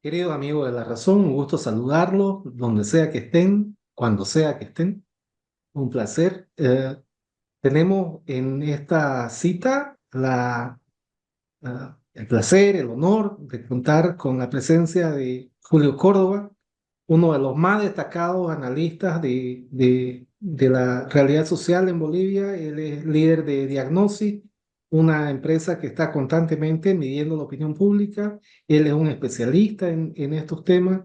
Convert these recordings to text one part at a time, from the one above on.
Queridos amigos de La Razón, un gusto saludarlos, donde sea que estén, cuando sea que estén. Un placer. Tenemos en esta cita el placer, el honor de contar con la presencia de Julio Córdoba, uno de los más destacados analistas de la realidad social en Bolivia. Él es líder de Diagnosis, una empresa que está constantemente midiendo la opinión pública. Él es un especialista en estos temas,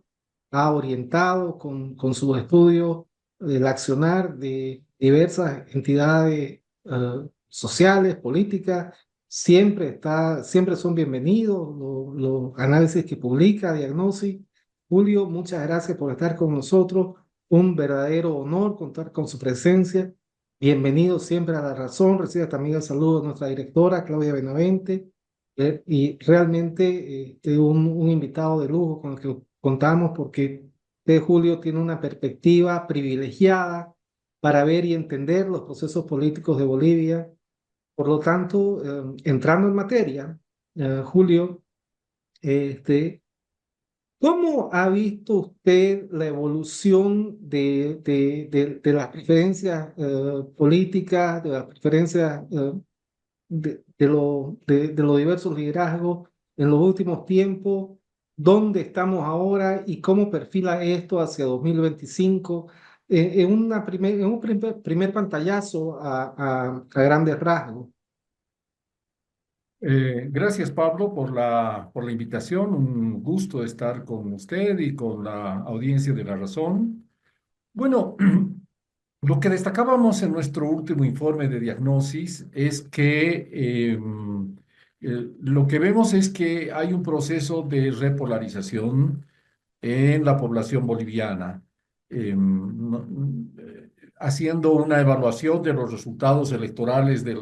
ha orientado con sus estudios el accionar de diversas entidades sociales, políticas. Siempre son bienvenidos los análisis que publica Diagnosis. Julio, muchas gracias por estar con nosotros. Un verdadero honor contar con su presencia. Bienvenido siempre a La Razón. Reciba también el saludo de nuestra directora, Claudia Benavente. Y realmente es un invitado de lujo con el que contamos porque usted, Julio, tiene una perspectiva privilegiada para ver y entender los procesos políticos de Bolivia. Por lo tanto, entrando en materia, Julio, este, ¿cómo ha visto usted la evolución de las preferencias políticas, de las preferencias de los diversos liderazgos en los últimos tiempos? ¿Dónde estamos ahora y cómo perfila esto hacia 2025? En un primer pantallazo a grandes rasgos. Gracias, Pablo, por la invitación. Un gusto estar con usted y con la audiencia de La Razón. Bueno, lo que destacábamos en nuestro último informe de diagnosis es que lo que vemos es que hay un proceso de repolarización en la población boliviana. Haciendo una evaluación de los resultados electorales de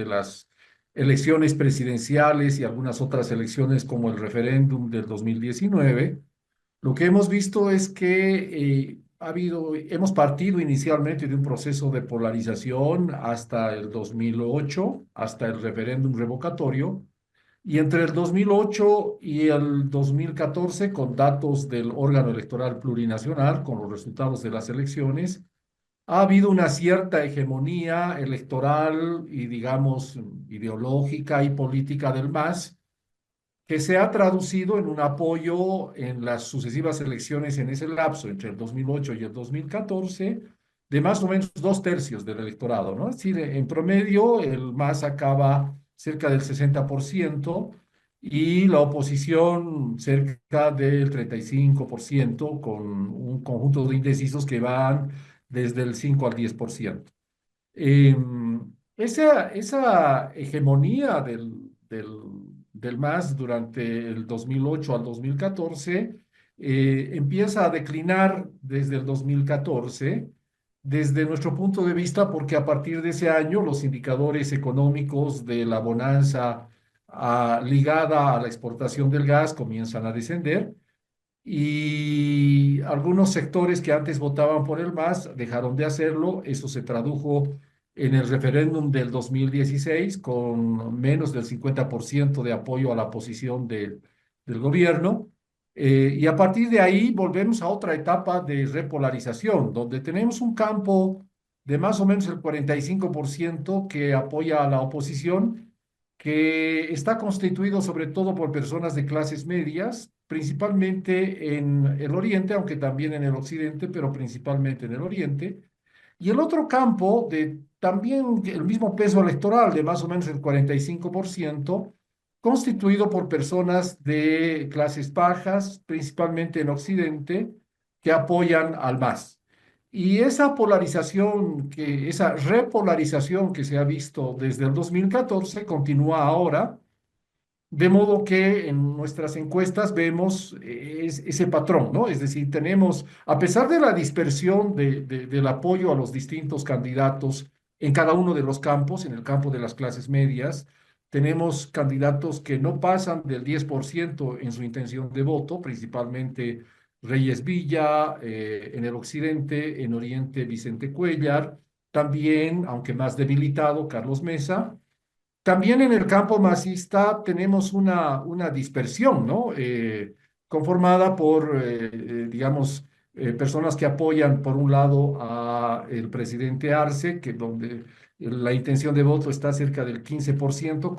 las elecciones presidenciales y algunas otras elecciones como el referéndum del 2019, lo que hemos visto es que hemos partido inicialmente de un proceso de polarización hasta el 2008, hasta el referéndum revocatorio, y entre el 2008 y el 2014, con datos del órgano electoral plurinacional, con los resultados de las elecciones, ha habido una cierta hegemonía electoral y, digamos, ideológica y política del MAS, que se ha traducido en un apoyo en las sucesivas elecciones en ese lapso, entre el 2008 y el 2014, de más o menos dos tercios del electorado, ¿no? Es decir, en promedio, el MAS sacaba cerca del 60% y la oposición cerca del 35%, con un conjunto de indecisos que van desde el 5 al 10%. Esa hegemonía del MAS durante el 2008 al 2014 empieza a declinar desde el 2014, desde nuestro punto de vista, porque a partir de ese año los indicadores económicos de la bonanza ligada a la exportación del gas comienzan a descender y algunos sectores que antes votaban por el MAS dejaron de hacerlo. Eso se tradujo en el referéndum del 2016 con menos del 50% de apoyo a la posición del gobierno. Y a partir de ahí volvemos a otra etapa de repolarización, donde tenemos un campo de más o menos el 45% que apoya a la oposición, que está constituido sobre todo por personas de clases medias, principalmente en el oriente, aunque también en el occidente, pero principalmente en el oriente. Y el otro campo de también el mismo peso electoral, de más o menos el 45%, constituido por personas de clases bajas, principalmente en occidente, que apoyan al MAS. Y esa polarización, esa repolarización que se ha visto desde el 2014 continúa ahora, de modo que en nuestras encuestas vemos ese patrón, ¿no? Es decir, tenemos, a pesar de la dispersión del apoyo a los distintos candidatos en cada uno de los campos, en el campo de las clases medias, tenemos candidatos que no pasan del 10% en su intención de voto, principalmente Reyes Villa, en el occidente, en oriente Vicente Cuellar, también, aunque más debilitado, Carlos Mesa. También en el campo masista tenemos una dispersión, ¿no? conformada por, digamos, personas que apoyan, por un lado, a el presidente Arce, que donde la intención de voto está cerca del 15%,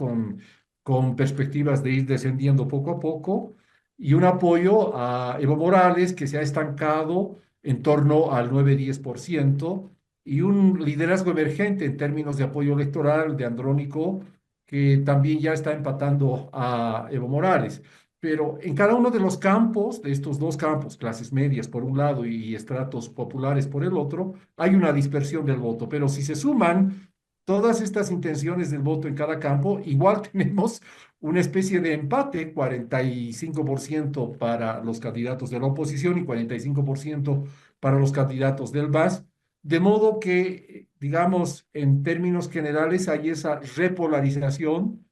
con perspectivas de ir descendiendo poco a poco, y un apoyo a Evo Morales, que se ha estancado en torno al 9-10%, y un liderazgo emergente en términos de apoyo electoral de Andrónico, que también ya está empatando a Evo Morales. Pero en cada uno de los campos, de estos dos campos, clases medias por un lado y estratos populares por el otro, hay una dispersión del voto. Pero si se suman todas estas intenciones del voto en cada campo, igual tenemos una especie de empate: 45% para los candidatos de la oposición y 45% para los candidatos del MAS. De modo que, digamos, en términos generales hay esa repolarización,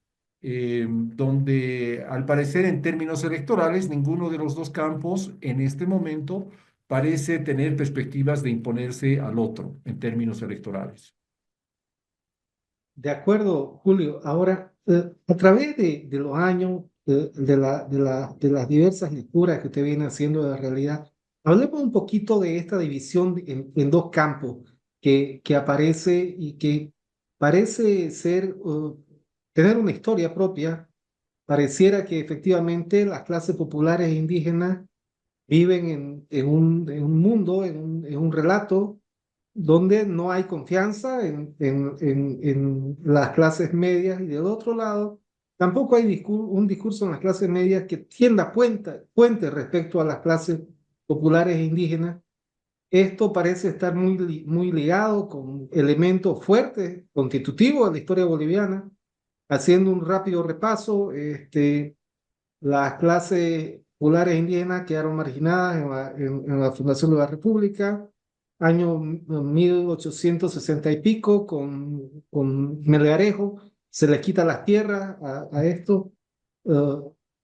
donde al parecer en términos electorales ninguno de los dos campos en este momento parece tener perspectivas de imponerse al otro en términos electorales. De acuerdo, Julio. Ahora, a través de los años, de las diversas lecturas que usted viene haciendo de la realidad, hablemos un poquito de esta división en dos campos que aparece y que parece ser, tener una historia propia. Pareciera que efectivamente las clases populares e indígenas viven en un mundo, en un relato donde no hay confianza en las clases medias, y del otro lado tampoco hay un discurso en las clases medias que tienda puente respecto a las clases populares e indígenas. Esto parece estar muy ligado con elementos fuertes, constitutivos de la historia boliviana. Haciendo un rápido repaso, las clases populares indígenas quedaron marginadas en la fundación de la República, año 1860 y pico, con Melgarejo. Se les quita las tierras eh,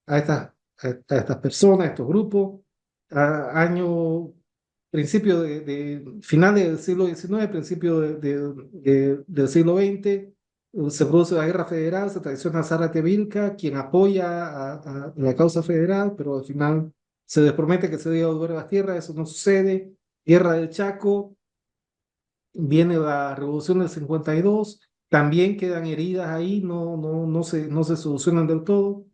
a estas, a estas personas, a estos grupos. Año principio finales del siglo XIX, principio del siglo XX, se produce la guerra federal, se traiciona a Zárate Vilca, quien apoya a la causa federal, pero al final se les promete que se debe devolver las tierras. Eso no sucede. Guerra del Chaco, viene la revolución del 52, también quedan heridas ahí, no se solucionan del todo.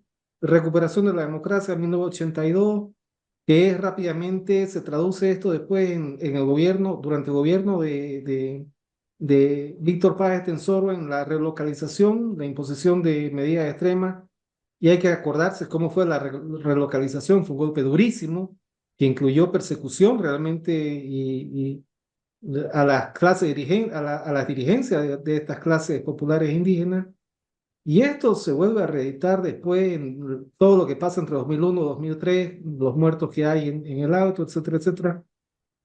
Recuperación de la democracia en 1982, que es rápidamente, se traduce esto después en el gobierno, durante el gobierno de Víctor Paz Estenssoro, en la relocalización, la imposición de medidas extremas. Y hay que acordarse cómo fue la relocalización. Fue un golpe durísimo que incluyó persecución realmente, a las clases a las dirigencias de estas clases populares indígenas. Y esto se vuelve a reeditar después en todo lo que pasa entre 2001 y 2003, los muertos que hay en el auto, etcétera, etcétera.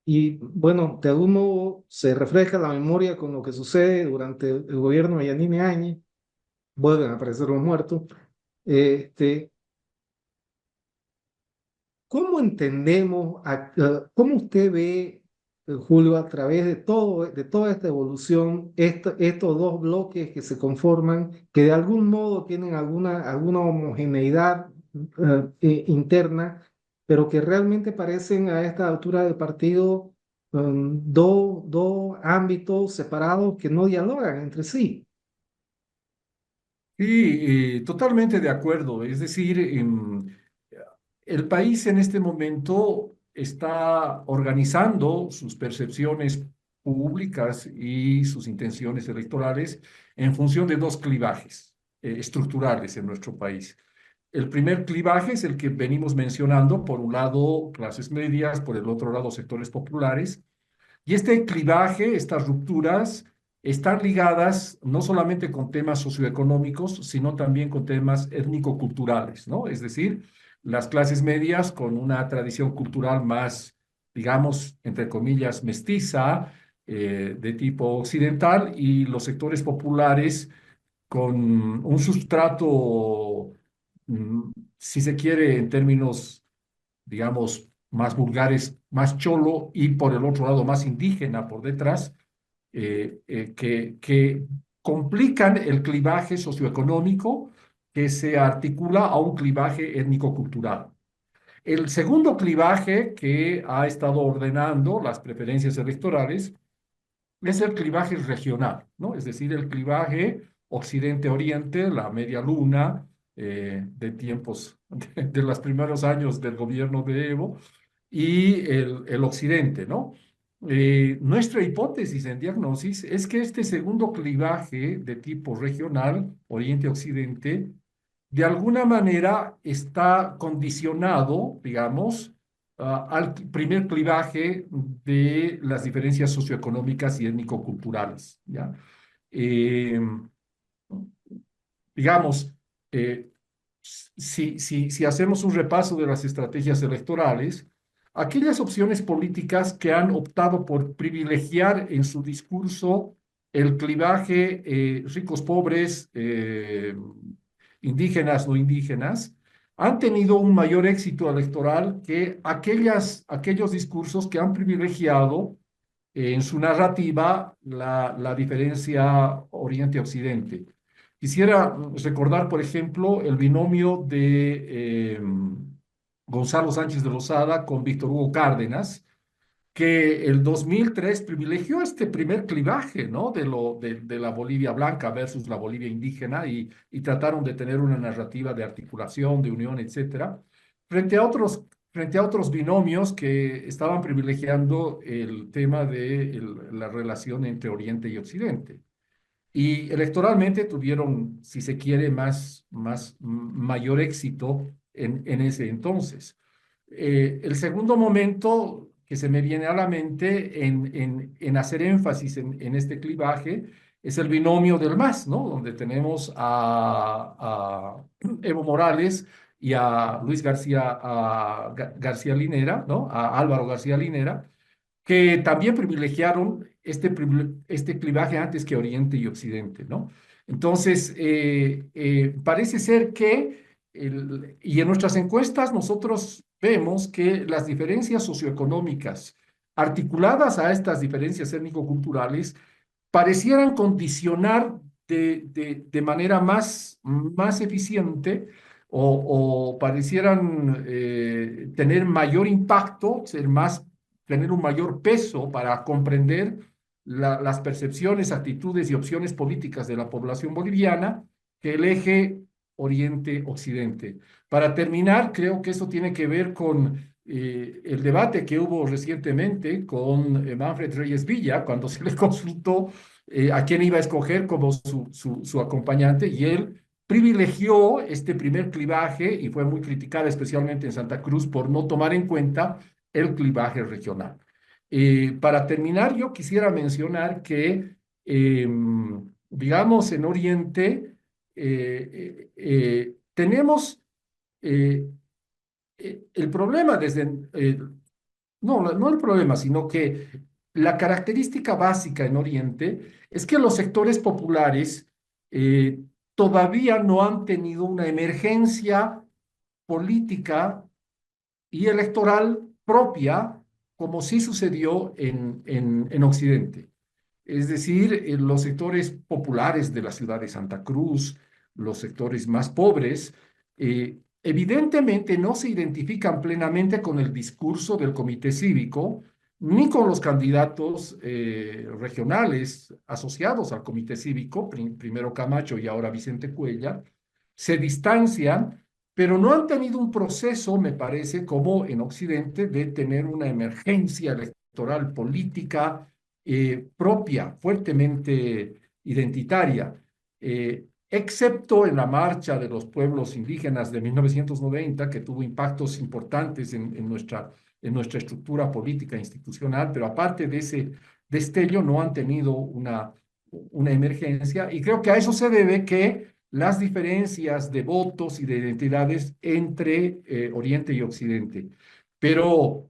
Y bueno, de algún modo se refleja la memoria con lo que sucede durante el gobierno de Yanine Áñez. Vuelven a aparecer los muertos. Este, ¿Cómo entendemos, cómo usted ve, Julio, a través de toda esta evolución, estos dos bloques que se conforman, que de algún modo tienen alguna homogeneidad interna, pero que realmente parecen a esta altura del partido dos ámbitos separados que no dialogan entre sí? Sí, totalmente de acuerdo. Es decir, el país en este momento está organizando sus percepciones públicas y sus intenciones electorales en función de dos clivajes estructurales en nuestro país. El primer clivaje es el que venimos mencionando: por un lado clases medias, por el otro lado sectores populares. Y este clivaje, estas rupturas, están ligadas no solamente con temas socioeconómicos, sino también con temas étnico-culturales, ¿no? Es decir, las clases medias con una tradición cultural más, digamos, entre comillas, mestiza, de tipo occidental, y los sectores populares con un sustrato, si se quiere, en términos, digamos, más vulgares, más cholo, y por el otro lado más indígena por detrás, que complican el clivaje socioeconómico que se articula a un clivaje étnico-cultural. El segundo clivaje que ha estado ordenando las preferencias electorales es el clivaje regional, ¿no? Es decir, el clivaje occidente-oriente, la media luna, de tiempos de los primeros años del gobierno de Evo, y el occidente, ¿no? Nuestra hipótesis en diagnosis es que este segundo clivaje de tipo regional, oriente-occidente, de alguna manera está condicionado, digamos, al primer clivaje de las diferencias socioeconómicas y étnico-culturales, ¿ya? Eh, digamos, eh, si hacemos un repaso de las estrategias electorales, aquellas opciones políticas que han optado por privilegiar en su discurso el clivaje ricos-pobres, indígenas no indígenas, han tenido un mayor éxito electoral que aquellos discursos que han privilegiado en su narrativa la diferencia Oriente-Occidente. Quisiera recordar, por ejemplo, el binomio de Gonzalo Sánchez de Lozada con Víctor Hugo Cárdenas, que el 2003 privilegió este primer clivaje, ¿no? De la Bolivia blanca versus la Bolivia indígena y trataron de tener una narrativa de articulación, de unión, etcétera, frente a frente a otros binomios que estaban privilegiando el tema de la relación entre Oriente y Occidente. Y electoralmente tuvieron, si se quiere, mayor éxito en ese entonces. El segundo momento que se me viene a la mente en hacer énfasis en este clivaje es el binomio del MAS, ¿no? Donde tenemos a Evo Morales y a Luis García Linera, ¿no? A Álvaro García Linera, que también privilegiaron este clivaje antes que Oriente y Occidente, ¿no? Entonces, parece ser que, y en nuestras encuestas nosotros vemos que las diferencias socioeconómicas articuladas a estas diferencias étnico-culturales parecieran condicionar de manera más eficiente o parecieran tener mayor impacto, tener un mayor peso para comprender las percepciones, actitudes y opciones políticas de la población boliviana que el eje Oriente-Occidente. Para terminar, creo que eso tiene que ver con el debate que hubo recientemente con Manfred Reyes Villa, cuando se le consultó a quién iba a escoger como su acompañante, y él privilegió este primer clivaje y fue muy criticada, especialmente en Santa Cruz, por no tomar en cuenta el clivaje regional. Para terminar, yo quisiera mencionar que, digamos, en Oriente tenemos eh, el problema no el problema, sino que la característica básica en Oriente es que los sectores populares todavía no han tenido una emergencia política y electoral propia, como sí sucedió en Occidente. Es decir, los sectores populares de la ciudad de Santa Cruz, los sectores más pobres, evidentemente no se identifican plenamente con el discurso del comité cívico, ni con los candidatos regionales asociados al comité cívico, primero Camacho y ahora Vicente Cuellar, se distancian, pero no han tenido un proceso, me parece, como en Occidente, de tener una emergencia electoral política propia, fuertemente identitaria, excepto en la marcha de los pueblos indígenas de 1990, que tuvo impactos importantes en nuestra estructura política e institucional, pero aparte de ese destello no han tenido una emergencia y creo que a eso se debe que las diferencias de votos y de identidades entre Oriente y Occidente. Pero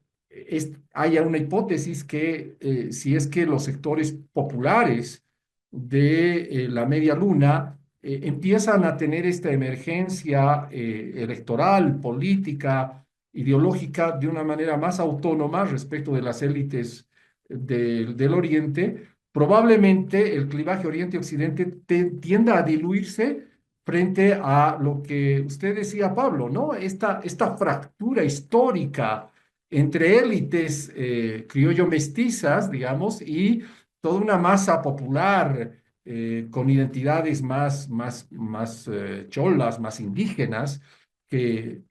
hay una hipótesis que si es que los sectores populares de la media luna empiezan a tener esta emergencia electoral, política, ideológica de una manera más autónoma respecto de las élites del Oriente, probablemente el clivaje Oriente-Occidente tienda a diluirse frente a lo que usted decía, Pablo, ¿no? Esta fractura histórica entre élites criollo-mestizas, digamos, y toda una masa popular con identidades más cholas, más indígenas, que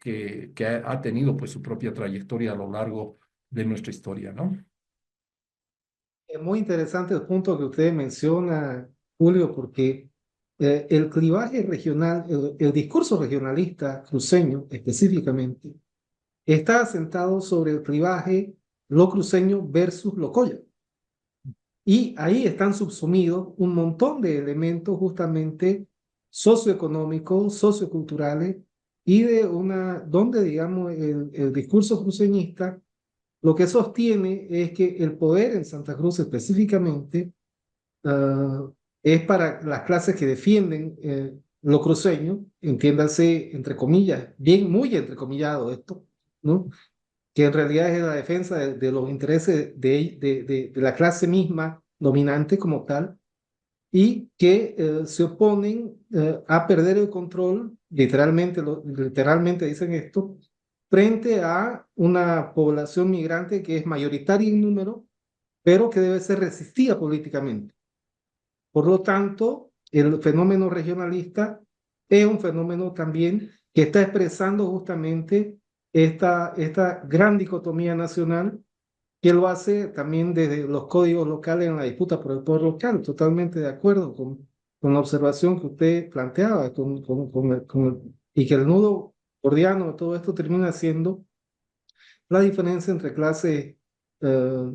ha tenido pues su propia trayectoria a lo largo de nuestra historia, ¿no? Es muy interesante el punto que usted menciona, Julio, porque el clivaje regional, el discurso regionalista cruceño específicamente, está asentado sobre el clivaje lo cruceño versus lo colla. Y ahí están subsumidos un montón de elementos justamente socioeconómicos, socioculturales y de donde, digamos, el discurso cruceñista lo que sostiene es que el poder en Santa Cruz específicamente es para las clases que defienden lo cruceño, entiéndase, entre comillas, bien, muy entrecomillado esto, ¿no? Que en realidad es la defensa de los intereses de la clase misma dominante como tal, y que se oponen a perder el control, literalmente, literalmente dicen esto, frente a una población migrante que es mayoritaria en número, pero que debe ser resistida políticamente. Por lo tanto, el fenómeno regionalista es un fenómeno también que está expresando justamente esta gran dicotomía nacional que lo hace también desde los códigos locales en la disputa por el poder local. Totalmente de acuerdo con la observación que usted planteaba, y que el nudo gordiano de todo esto termina siendo la diferencia entre eh,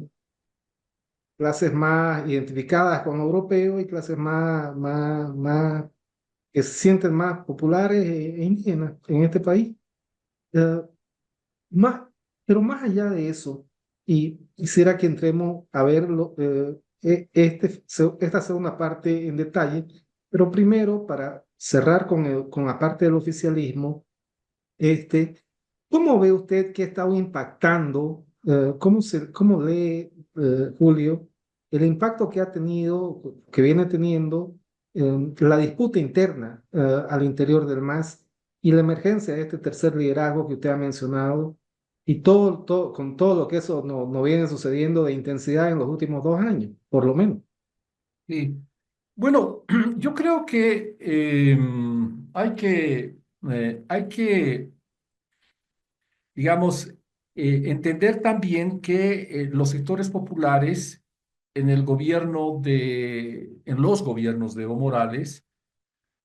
clases más identificadas con lo europeo y clases más que se sienten más populares e indígenas en este país. Eh, más, pero más allá de eso, y quisiera que entremos a ver esta segunda parte en detalle, pero primero para cerrar con la parte del oficialismo, este, ¿cómo ve usted que ha estado impactando, cómo lee Julio, el impacto que ha tenido, que viene teniendo la disputa interna al interior del MAS y la emergencia de este tercer liderazgo que usted ha mencionado y con todo lo que eso no viene sucediendo de intensidad en los últimos 2 años, por lo menos? Sí. Bueno, yo creo que hay que, digamos, entender también que los sectores populares en los gobiernos de Evo Morales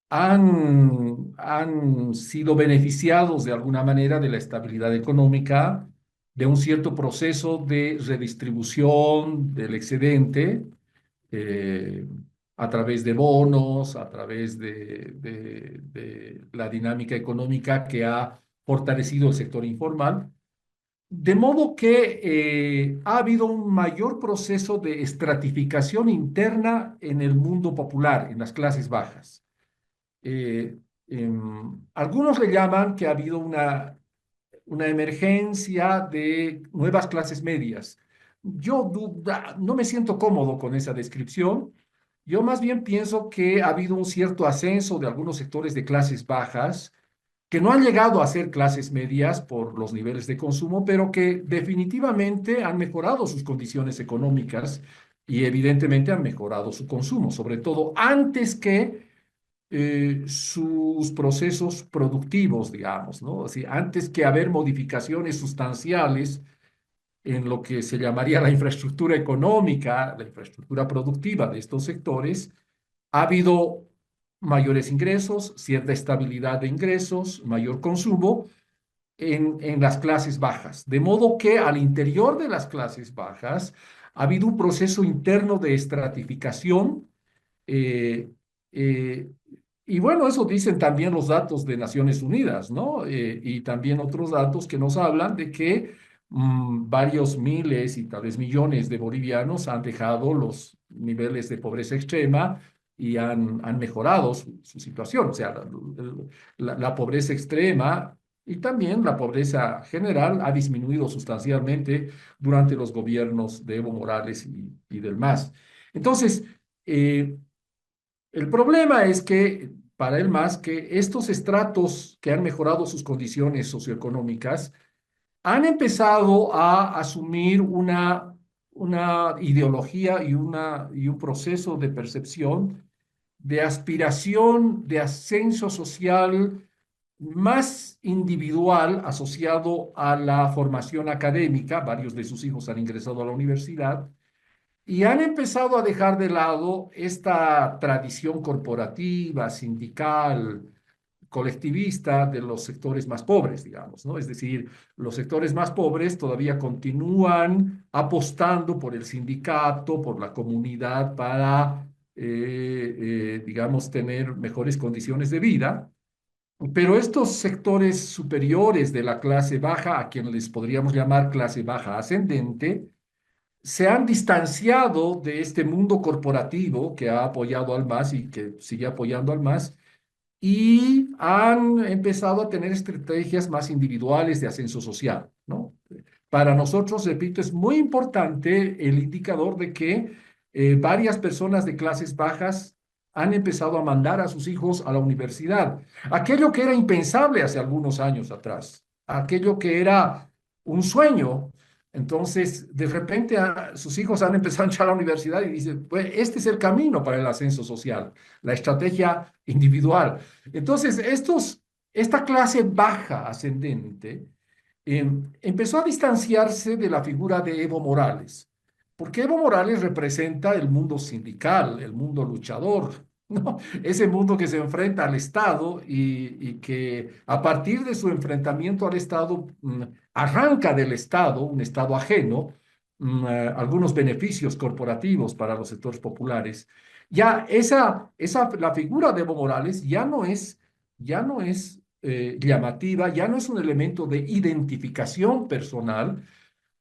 han sido beneficiados de alguna manera de la estabilidad económica, de un cierto proceso de redistribución del excedente eh, a través de bonos, a través de la dinámica económica que ha fortalecido el sector informal. De modo que ha habido un mayor proceso de estratificación interna en el mundo popular, en las clases bajas. Eh, Algunos le llaman que ha habido una emergencia de nuevas clases medias. No me siento cómodo con esa descripción. Yo más bien pienso que ha habido un cierto ascenso de algunos sectores de clases bajas que no han llegado a ser clases medias por los niveles de consumo, pero que definitivamente han mejorado sus condiciones económicas y evidentemente han mejorado su consumo, sobre todo antes que sus procesos productivos, digamos, ¿no? Así, antes que haber modificaciones sustanciales en lo que se llamaría la infraestructura económica, la infraestructura productiva de estos sectores, ha habido mayores ingresos, cierta estabilidad de ingresos, mayor consumo en las clases bajas. De modo que al interior de las clases bajas ha habido un proceso interno de estratificación eh, eh, y bueno, eso dicen también los datos de Naciones Unidas, ¿no? Y también otros datos que nos hablan de que varios miles y tal vez millones de bolivianos han dejado los niveles de pobreza extrema y han mejorado su situación. O sea, la pobreza extrema y también la pobreza general ha disminuido sustancialmente durante los gobiernos de Evo Morales y del MAS. Entonces, el problema es que para el MAS que estos estratos que han mejorado sus condiciones socioeconómicas han empezado a asumir una ideología y un proceso de percepción, de aspiración, de ascenso social más individual asociado a la formación académica. Varios de sus hijos han ingresado a la universidad y han empezado a dejar de lado esta tradición corporativa, sindical, colectivista de los sectores más pobres, digamos, ¿no? Es decir, los sectores más pobres todavía continúan apostando por el sindicato, por la comunidad para, digamos, tener mejores condiciones de vida. Pero estos sectores superiores de la clase baja, a quienes les podríamos llamar clase baja ascendente, se han distanciado de este mundo corporativo que ha apoyado al MAS y que sigue apoyando al MAS y han empezado a tener estrategias más individuales de ascenso social, ¿no? Para nosotros, repito, es muy importante el indicador de que varias personas de clases bajas han empezado a mandar a sus hijos a la universidad. Aquello que era impensable hace algunos años atrás, aquello que era un sueño. Entonces, de repente, sus hijos han empezado a entrar a la universidad y dicen, pues, este es el camino para el ascenso social, la estrategia individual. Entonces, esta clase baja ascendente empezó a distanciarse de la figura de Evo Morales, porque Evo Morales representa el mundo sindical, el mundo luchador, ¿no? Ese mundo que se enfrenta al Estado y que a partir de su enfrentamiento al Estado arranca del Estado, un Estado ajeno, algunos beneficios corporativos para los sectores populares. Ya la figura de Evo Morales ya no es llamativa, ya no es un elemento de identificación personal.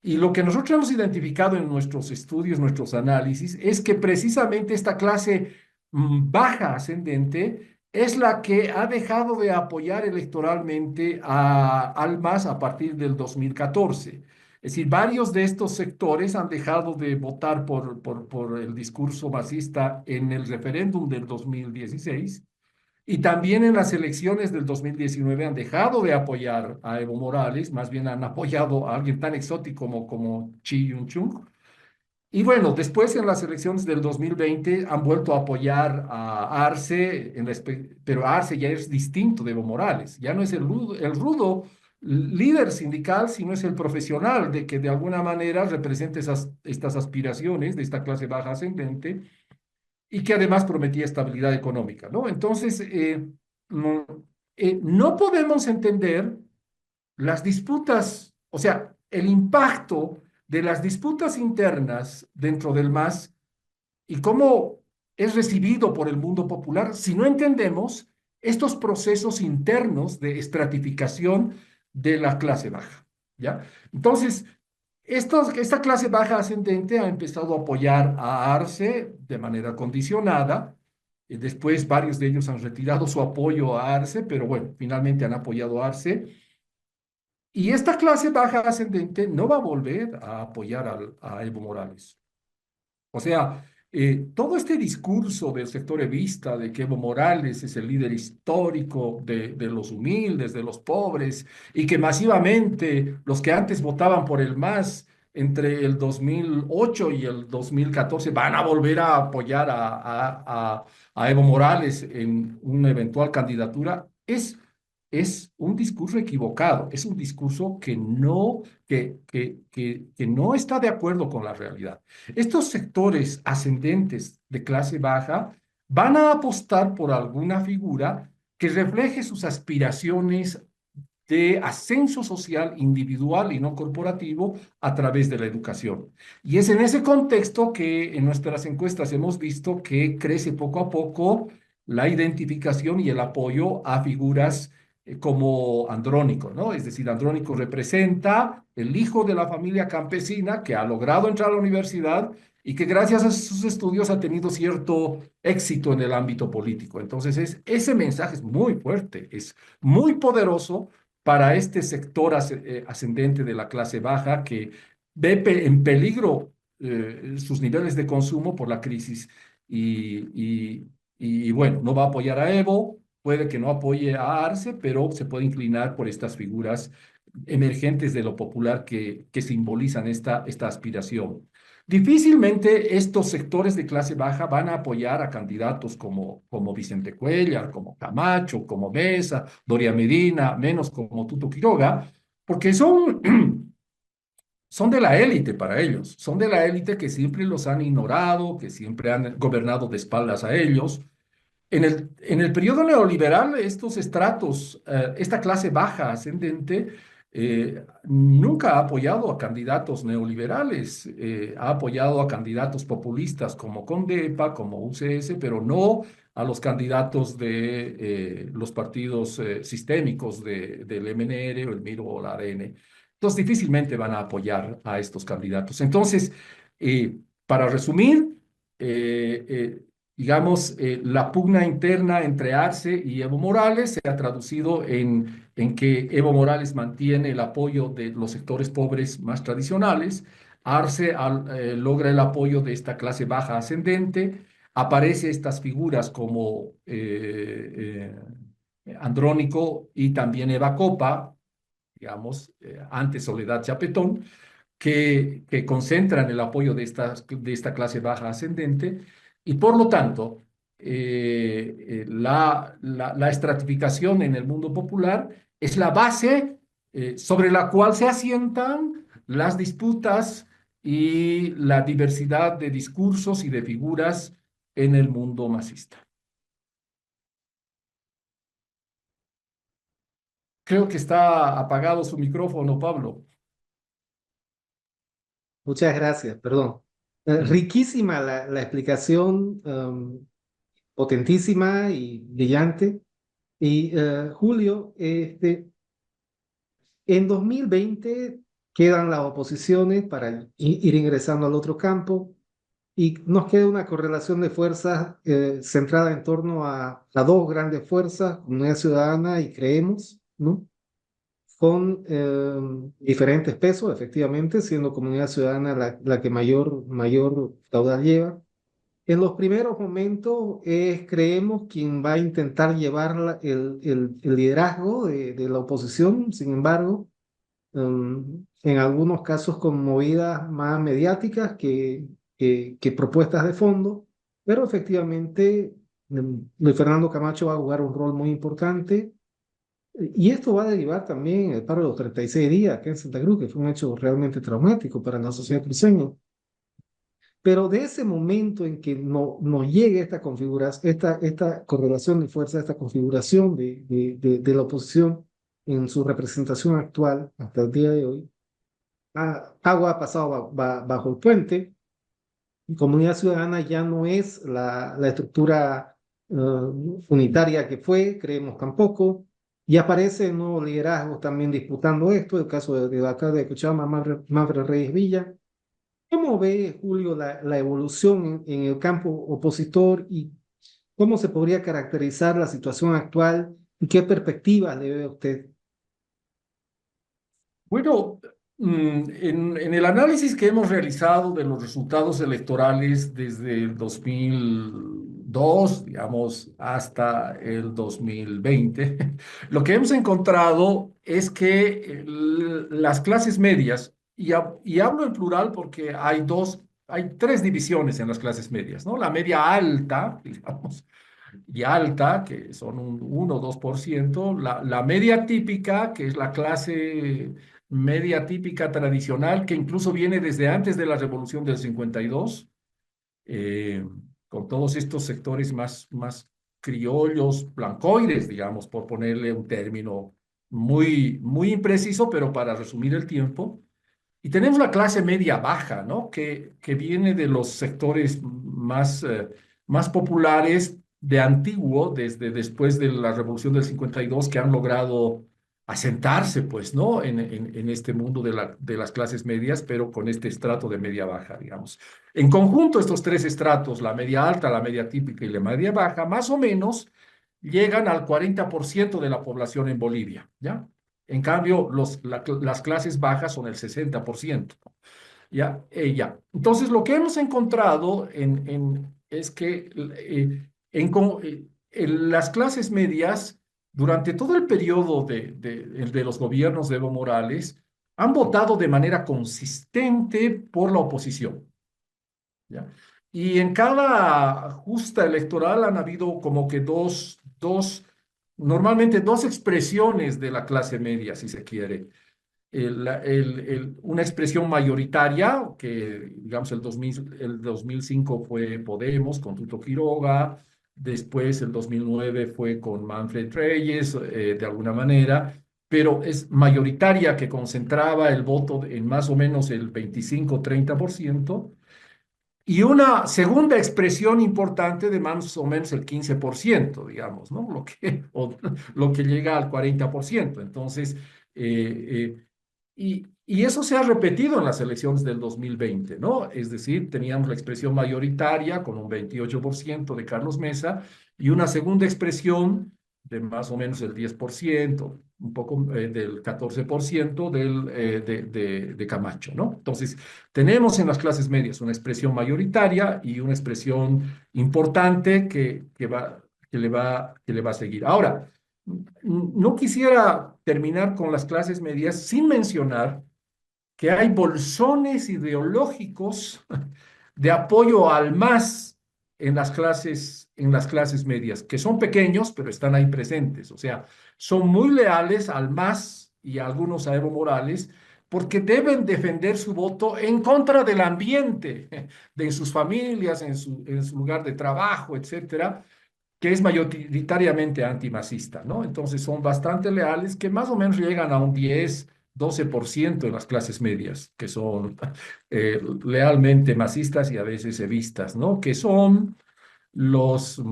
Y lo que nosotros hemos identificado en nuestros estudios, nuestros análisis, es que precisamente esta clase baja ascendente es la que ha dejado de apoyar electoralmente al MAS a partir del 2014. Es decir, varios de estos sectores han dejado de votar por el discurso masista en el referéndum del 2016 y también en las elecciones del 2019 han dejado de apoyar a Evo Morales, más bien han apoyado a alguien tan exótico como Chi Yun-chung. Y bueno, después en las elecciones del 2020 han vuelto a apoyar a Arce, pero Arce ya es distinto de Evo Morales, ya no es el rudo líder sindical, sino es el profesional de que de alguna manera representa estas aspiraciones de esta clase baja ascendente y que además prometía estabilidad económica, ¿no? Entonces, no, no podemos entender las disputas, o sea, el impacto de las disputas internas dentro del MAS y cómo es recibido por el mundo popular si no entendemos estos procesos internos de estratificación de la clase baja, ¿ya? Entonces, esta clase baja ascendente ha empezado a apoyar a Arce de manera condicionada. Después varios de ellos han retirado su apoyo a Arce, pero bueno, finalmente han apoyado a Arce. Y esta clase baja ascendente no va a volver a apoyar a Evo Morales. O sea, todo este discurso del sector evista de que Evo Morales es el líder histórico de los humildes, de los pobres, y que masivamente los que antes votaban por el MAS entre el 2008 y el 2014 van a volver a apoyar a Evo Morales en una eventual candidatura, es un discurso equivocado, es un discurso que no está de acuerdo con la realidad. Estos sectores ascendentes de clase baja van a apostar por alguna figura que refleje sus aspiraciones de ascenso social individual y no corporativo a través de la educación. Y es en ese contexto que en nuestras encuestas hemos visto que crece poco a poco la identificación y el apoyo a figuras como Andrónico, ¿no? Es decir, Andrónico representa el hijo de la familia campesina que ha logrado entrar a la universidad y que gracias a sus estudios ha tenido cierto éxito en el ámbito político. Entonces, ese mensaje es muy fuerte, es muy poderoso para este sector ascendente de la clase baja que ve en peligro sus niveles de consumo por la crisis y bueno, no va a apoyar a Evo, puede que no apoye a Arce, pero se puede inclinar por estas figuras emergentes de lo popular que simbolizan esta aspiración. Difícilmente estos sectores de clase baja van a apoyar a candidatos como Vicente Cuellar, como Camacho, como Mesa, Doria Medina, menos como Tuto Quiroga, porque son de la élite para ellos, son de la élite que siempre los han ignorado, que siempre han gobernado de espaldas a ellos. En el periodo neoliberal, estos estratos, esta clase baja ascendente, nunca ha apoyado a candidatos neoliberales, ha apoyado a candidatos populistas como Condepa, como UCS, pero no a los candidatos de los partidos sistémicos del MNR o el MIR o la ADN. Entonces, difícilmente van a apoyar a estos candidatos. Entonces, para resumir, eh, eh, digamos, la pugna interna entre Arce y Evo Morales se ha traducido en que Evo Morales mantiene el apoyo de los sectores pobres más tradicionales, Arce logra el apoyo de esta clase baja ascendente, aparece estas figuras como Andrónico y también Eva Copa, digamos, antes Soledad Chapetón, que concentran el apoyo de esta clase baja ascendente y por lo tanto la estratificación en el mundo popular es la base sobre la cual se asientan las disputas y la diversidad de discursos y de figuras en el mundo masista. Creo que está apagado su micrófono, Pablo. Muchas gracias, perdón. Mm. Riquísima la explicación, potentísima y brillante. Y Julio, en 2020 quedan las oposiciones para ir ingresando al otro campo y nos queda una correlación de fuerzas centrada en torno a dos grandes fuerzas, Comunidad Ciudadana y Creemos, ¿no? Con diferentes pesos, efectivamente, siendo Comunidad Ciudadana la que mayor caudal lleva. En los primeros momentos Creemos quien va a intentar llevar el liderazgo de la oposición, sin embargo, en algunos casos con movidas más mediáticas que propuestas de fondo, pero efectivamente Luis Fernando Camacho va a jugar un rol muy importante y esto va a derivar también en el paro de los 36 días aquí en Santa Cruz, que fue un hecho realmente traumático para la sociedad cruceña. Pero de ese momento en que no llegue esta configuración, esta correlación de fuerza, esta configuración de la oposición en su representación actual hasta el día de hoy, agua ha pasado bajo el puente. Comunidad Ciudadana ya no es la estructura unitaria que fue, creemos tampoco, y aparecen nuevos liderazgos también disputando esto, el caso de acá de Cochabamba, Manfred Reyes Villa. ¿Cómo ve, Julio, la evolución en el campo opositor y cómo se podría caracterizar la situación actual y qué perspectivas le ve a usted? Bueno, en el análisis que hemos realizado de los resultados electorales desde el 2002, digamos, hasta el 2020, lo que hemos encontrado es que las clases medias, y hablo en plural porque hay tres divisiones en las clases medias, ¿no? La media alta, digamos, y alta, que son un 1 o 2%, la media típica, que es la clase media típica tradicional, que incluso viene desde antes de la Revolución del 52, eh, con todos estos sectores más criollos, blancoides, digamos, por ponerle un término muy impreciso, pero para resumir el tiempo. Y tenemos la clase media baja, ¿no? Que viene de los sectores más populares de antiguo, desde después de la Revolución del 52, que han logrado asentarse, pues, ¿no? En este mundo de las clases medias, pero con este estrato de media baja, digamos. En conjunto, estos tres estratos, la media alta, la media típica y la media baja, más o menos llegan al 40% de la población en Bolivia, ¿ya? En cambio, las clases bajas son el 60%. ¿Ya? Ya. Entonces, lo que hemos encontrado es que las clases medias, durante todo el periodo de los gobiernos de Evo Morales, han votado de manera consistente por la oposición. ¿Ya? Y en cada justa electoral han habido como que normalmente dos expresiones de la clase media, si se quiere. Una expresión mayoritaria, que digamos el 2005 fue Podemos con Tuto Quiroga, después el 2009 fue con Manfred Reyes, de alguna manera, pero es mayoritaria que concentraba el voto en más o menos el 25-30%, y una segunda expresión importante de más o menos el 15%, digamos, ¿no? Lo que llega al 40%. Entonces, y eso se ha repetido en las elecciones del 2020, ¿no? Es decir, teníamos la expresión mayoritaria con un 28% de Carlos Mesa y una segunda expresión de más o menos el 10%, un poco del 14% de Camacho, ¿no? Entonces, tenemos en las clases medias una expresión mayoritaria y una expresión importante que le va a seguir. Ahora, no quisiera terminar con las clases medias sin mencionar que hay bolsones ideológicos de apoyo al MAS en las clases medias, que son pequeños, pero están ahí presentes. O sea, son muy leales al MAS y a algunos a Evo Morales, porque deben defender su voto en contra del ambiente, de sus familias, en su lugar de trabajo, etcétera, que es mayoritariamente antimacista, ¿no? Entonces son bastante leales, que más o menos llegan a un 10-12% en las clases medias, que son lealmente masistas y a veces evistas, ¿no? Que son los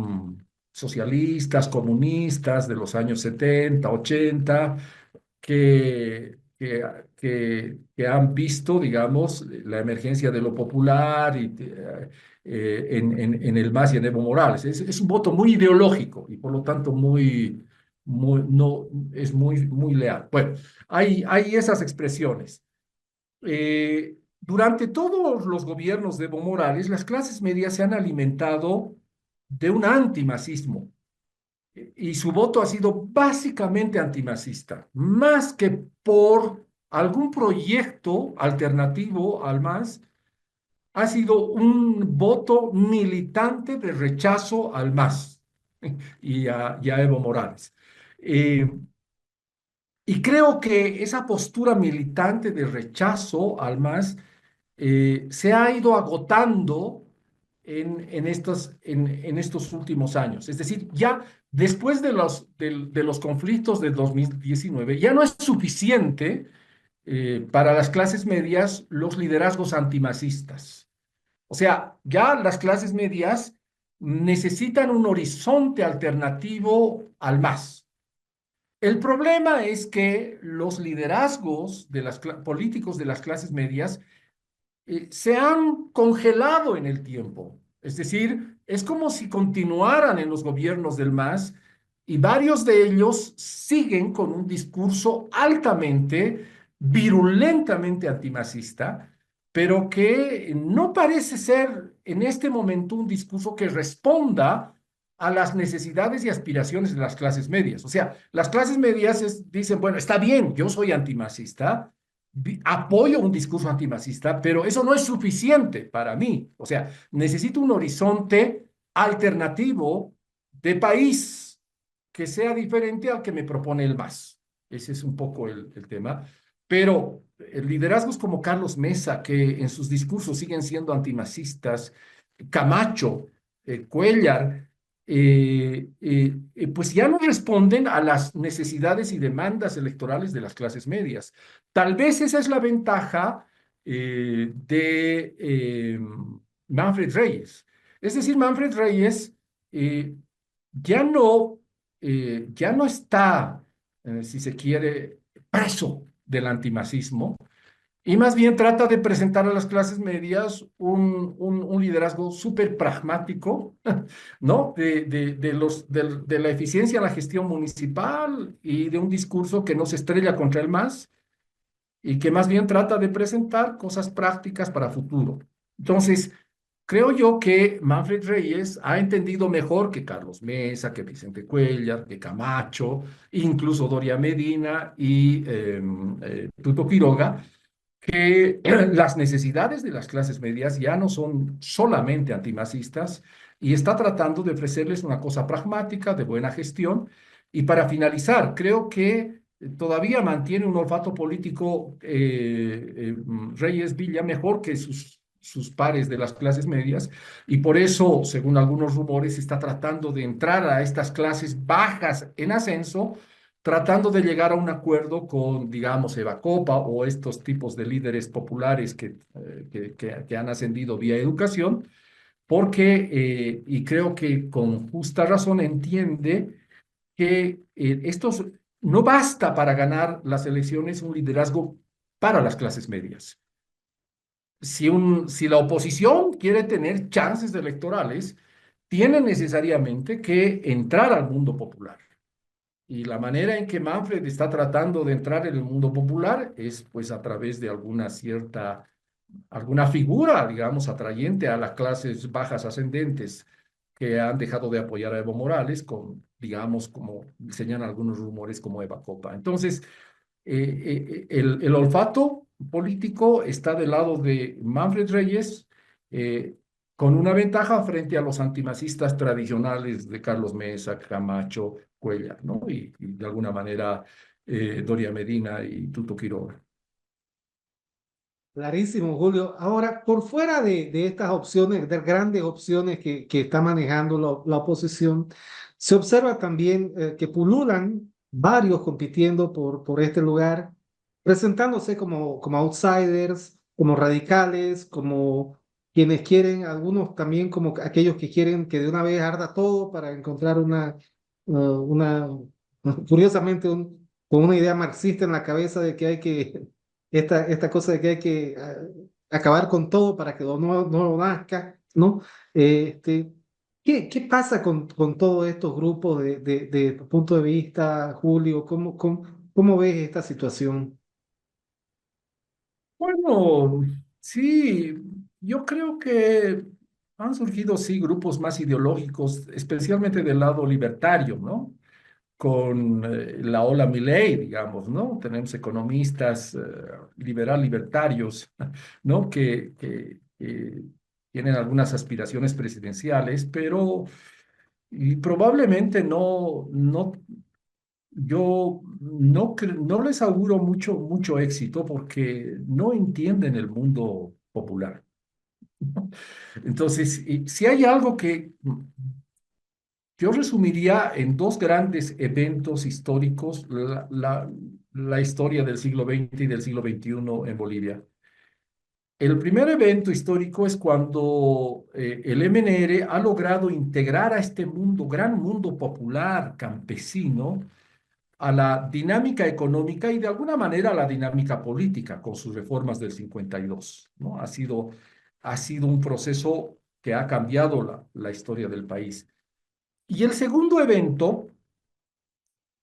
socialistas, comunistas de los años 70, 80, que han visto, digamos, la emergencia de lo popular en el MAS y en Evo Morales. Es un voto muy ideológico y por lo tanto no, es muy leal. Bueno, hay esas expresiones. Durante todos los gobiernos de Evo Morales, las clases medias se han alimentado de un antimacismo y su voto ha sido básicamente antimacista, más que por algún proyecto alternativo al MAS, ha sido un voto militante de rechazo al MAS y a Evo Morales. Eh, y creo que esa postura militante de rechazo al MAS se ha ido agotando en estos últimos años. Es decir, ya después de los conflictos del 2019, ya no es suficiente para las clases medias los liderazgos antimasistas. O sea, ya las clases medias necesitan un horizonte alternativo al MAS. El problema es que los liderazgos de políticos de las clases medias se han congelado en el tiempo. Es decir, es como si continuaran en los gobiernos del MAS y varios de ellos siguen con un discurso altamente, virulentamente antimacista, pero que no parece ser en este momento un discurso que responda a las necesidades y aspiraciones de las clases medias. O sea, las clases medias dicen, bueno, está bien, yo soy antimacista, apoyo un discurso antimacista, pero eso no es suficiente para mí. O sea, necesito un horizonte alternativo de país que sea diferente al que me propone el MAS. Ese es un poco el tema. Pero liderazgos como Carlos Mesa, que en sus discursos siguen siendo antimacistas, Camacho, Cuellar, pues ya no responden a las necesidades y demandas electorales de las clases medias. Tal vez esa es la ventaja de Manfred Reyes. Es decir, Manfred Reyes eh, ya no, ya no está, si se quiere, preso del antimacismo, y más bien trata de presentar a las clases medias un liderazgo súper pragmático, ¿no? De la eficiencia en la gestión municipal y de un discurso que no se estrella contra el MAS y que más bien trata de presentar cosas prácticas para futuro. Entonces, Creo yo que Manfred Reyes ha entendido mejor que Carlos Mesa, que Vicente Cuellar, que Camacho, incluso Doria Medina y Tuto Quiroga, que las necesidades de las clases medias ya no son solamente antimasistas y está tratando de ofrecerles una cosa pragmática, de buena gestión. Y para finalizar, creo que todavía mantiene un olfato político Reyes Villa mejor que sus pares de las clases medias y por eso, según algunos rumores, está tratando de entrar a estas clases bajas en ascenso tratando de llegar a un acuerdo con, digamos, Eva Copa o estos tipos de líderes populares que han ascendido vía educación, porque, y creo que con justa razón entiende que estos no basta para ganar las elecciones un liderazgo para las clases medias. Si la oposición quiere tener chances electorales, tiene necesariamente que entrar al mundo popular. Y la manera en que Manfred está tratando de entrar en el mundo popular es pues a través de alguna figura, digamos, atrayente a las clases bajas ascendentes que han dejado de apoyar a Evo Morales con, digamos, como señalan algunos rumores como Eva Copa. Entonces, el olfato político está del lado de Manfred Reyes, eh, con una ventaja frente a los antimasistas tradicionales de Carlos Mesa, Camacho, Cuellar, ¿no? Y de alguna manera Doria Medina y Tuto Quiroga. Clarísimo, Julio. Ahora, por fuera de estas opciones, de grandes opciones que está manejando la oposición, se observa también que pululan varios compitiendo por este lugar, presentándose como outsiders, como radicales, como quienes quieren, algunos también como aquellos que quieren que de una vez arda todo para encontrar una curiosamente, con una idea marxista en la cabeza de que hay que esta cosa de que hay que acabar con todo para que lo nuevo no nazca, ¿no? Este, ¿qué pasa con todos estos grupos de tu punto de vista, Julio? ¿Cómo ves esta situación? Bueno, sí, yo creo que han surgido, sí, grupos más ideológicos, especialmente del lado libertario, ¿no? Con la ola Milei, digamos, ¿no? Tenemos economistas libertarios, ¿no? Que tienen algunas aspiraciones presidenciales, pero y probablemente no les auguro mucho éxito porque no entienden el mundo popular. Entonces, si hay algo que yo resumiría en dos grandes eventos históricos la historia del siglo XX y del siglo XXI en Bolivia. El primer evento histórico es cuando el MNR ha logrado integrar a este mundo, gran mundo popular, campesino, a la dinámica económica y de alguna manera a la dinámica política con sus reformas del 52, ¿no? Ha sido un proceso que ha cambiado la historia del país. Y el segundo evento,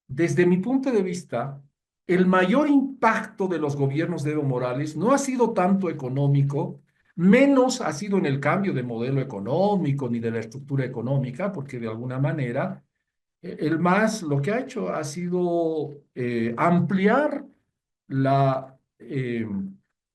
desde mi punto de vista, el mayor impacto de los gobiernos de Evo Morales no ha sido tanto económico, menos ha sido en el cambio de modelo económico ni de la estructura económica, porque de alguna manera el MAS lo que ha hecho ha sido ampliar la, eh,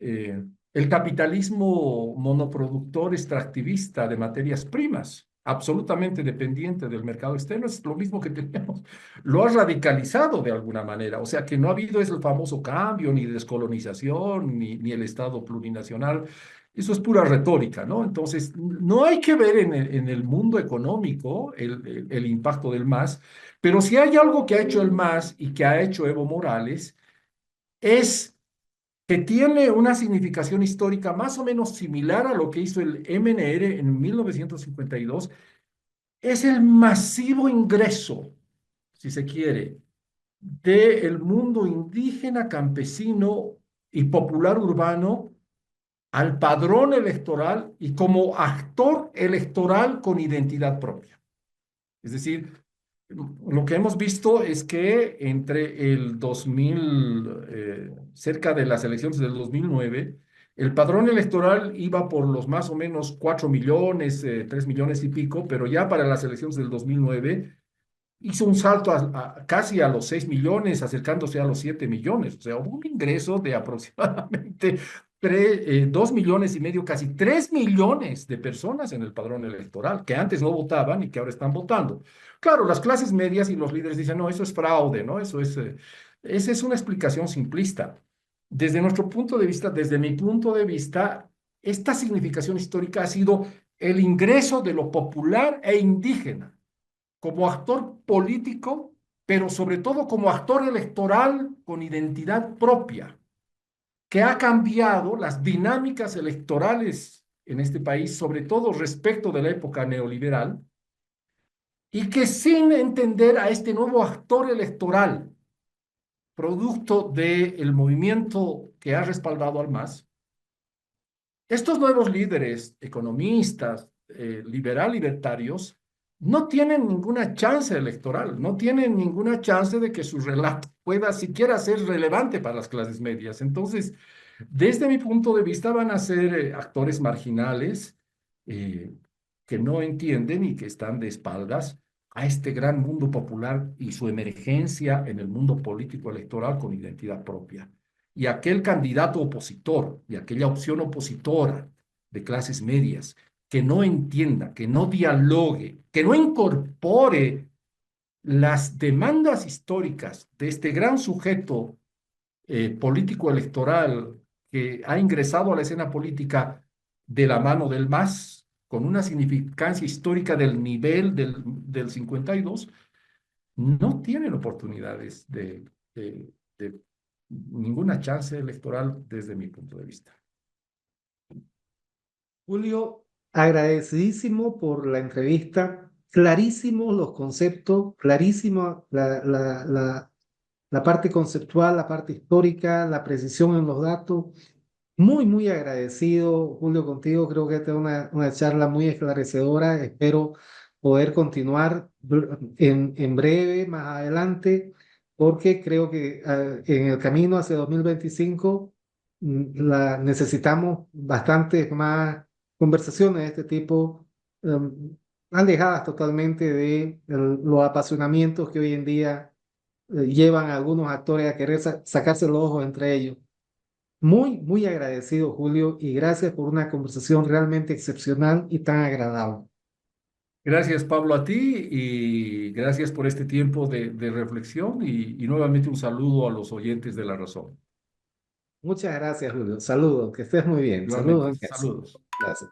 el capitalismo monoproductor extractivista de materias primas, absolutamente dependiente del mercado externo, es lo mismo que tenemos. Lo ha radicalizado de alguna manera, o sea que no ha habido ese famoso cambio, ni descolonización, ni el Estado plurinacional. Eso es pura retórica, ¿no? Entonces, no hay que ver en el mundo económico el impacto del MAS, pero si hay algo que ha hecho el MAS y que ha hecho Evo Morales, es que tiene una significación histórica más o menos similar a lo que hizo el MNR en 1952, es el masivo ingreso, si se quiere, del mundo indígena, campesino y popular urbano al padrón electoral y como actor electoral con identidad propia. Es decir, lo que hemos visto es que entre el 2000, cerca de las elecciones del 2009, El padrón electoral iba por los más o menos 4 millones, 3 millones y pico, pero ya para las elecciones del 2009 hizo un salto casi a los 6 millones, acercándose a los 7 millones. O sea, hubo un ingreso de aproximadamente 2 millones y medio, casi 3 millones de personas en el padrón electoral, que antes no votaban y que ahora están votando. Claro, las clases medias y los líderes dicen, no, eso es fraude, ¿no? Esa es una explicación simplista. Desde nuestro punto de vista, desde mi punto de vista, esta significación histórica ha sido el ingreso de lo popular e indígena como actor político, pero sobre todo como actor electoral con identidad propia, que ha cambiado las dinámicas electorales en este país, sobre todo respecto de la época neoliberal, y que sin entender a este nuevo actor electoral, producto del movimiento que ha respaldado al MAS, estos nuevos líderes economistas, libertarios, no tienen ninguna chance electoral, no tienen ninguna chance de que su relato pueda siquiera ser relevante para las clases medias. Entonces, desde mi punto de vista, van a ser actores marginales eh, que no entienden y que están de espaldas a este gran mundo popular y su emergencia en el mundo político electoral con identidad propia. Y aquel candidato opositor y aquella opción opositora de clases medias que no entienda, que no dialogue, que no incorpore las demandas históricas de este gran sujeto político electoral que ha ingresado a la escena política de la mano del MAS, con una significancia histórica del nivel del 52, no tienen oportunidades de ninguna chance electoral desde mi punto de vista. Julio, agradecidísimo por la entrevista, clarísimos los conceptos, clarísima la parte conceptual, la parte histórica, la precisión en los datos. Muy, muy agradecido, Julio, contigo. Creo que esta es una charla muy esclarecedora. Espero poder continuar en breve, más adelante, porque creo que en el camino hacia 2025 necesitamos bastantes más conversaciones de este tipo, alejadas totalmente de los apasionamientos que hoy en día llevan a algunos actores a querer sacarse los ojos entre ellos. Muy, muy agradecido, Julio, y gracias por una conversación realmente excepcional y tan agradable. Gracias, Pablo, a ti y gracias por este tiempo de reflexión y nuevamente un saludo a los oyentes de La Razón. Muchas gracias, Julio. Saludos, que estés muy bien. Saludos Igualmente, en casa. saludos. Gracias.